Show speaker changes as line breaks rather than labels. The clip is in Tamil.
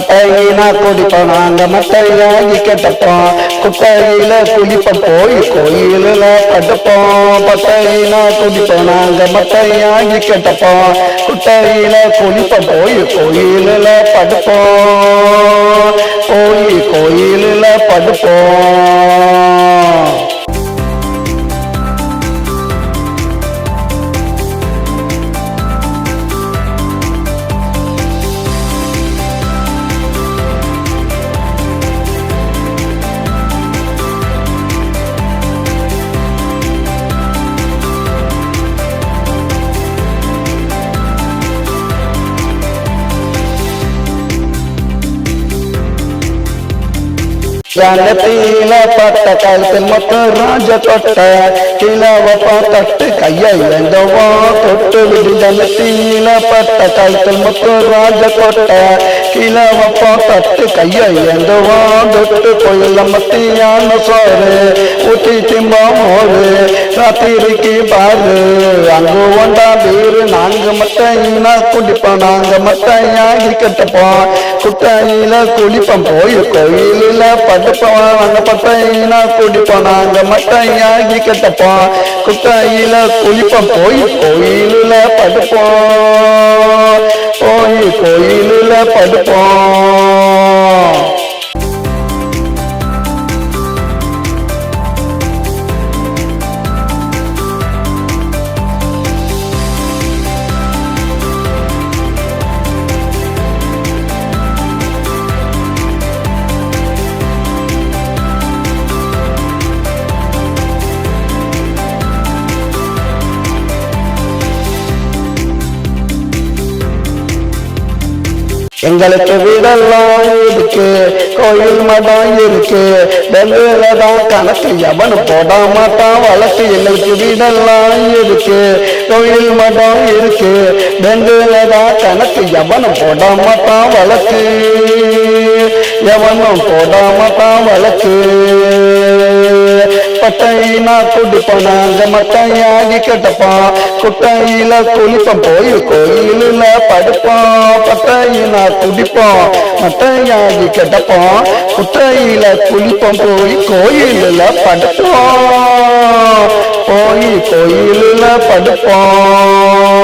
பட்டையினா குடிப்போம் நாங்க மட்டையாகி கெட்டப்போம் குட்டையில குளிப்போம் போய் கோயிலில் படுப்போம் பட்டையினா குடிப்போம் நாங்க மட்டையாகி கெட்டப்போம் குட்டையில குளிப்போம் போய் கோயிலில் படுப்போம் போய் கோயிலில் படுப்போம். ஜனத்தில பட்ட கழுத்தில் மொத்தம் ராஜ தொட்ட கிழவப்பா தட்டு கையை எங்கவா தொட்டு விடு ஜனத்தில பட்ட கழுத்தில் மொத்தம் ராஜ தொட்ட கிழவப்பா தட்டு கையை எங்கவா தொட்டு கோயில மத்தியான சோறு ஊட்டி திம்பா மோறு ராத்திரிக்கு பாரு அங்கு ஒண்டா பேரு நாங்க மட்டையினா குடிப்போம் நாங்க மட்டையாகி கட்டப்போம் குட்டையில குளிப்போம் போய் கோயிலில் படுப்போம் நாங்க பட்டையினா குடிப்போம் நாங்க மட்டையாகி கட்டப்போம் குட்டையில குளிப்போம் போய் கோயிலில் படுப்போம் போய் கோயிலில் படுப்போம். எங்களுக்கு வீடெல்லாம் இருக்கு கோயில் மடம் இருக்கு பெல்லுலதான் கணக்கு எவனு போட மாட்டான் வழக்கு எங்களுக்கு வீடெல்லாம் இருக்கு கோயில் மடம் இருக்கு பெல்லுலதான் கணக்கு எவனு போட மாட்டான் வழக்கு எவனும் போட மாட்டான் வழக்கு பட்டையினா குடிப்போம் நாங்க மட்டையாகி கெட்டப்போம் குட்டையில குளிப்போம் போய் கோயிலில் படுப்போம் பட்டையினா குடிப்போம் மட்டையாகி கெட்டப்போம் குட்டையில குளிப்போம் போய் கோயிலில் படுப்போம் போய் கோயிலில் படுப்போம்.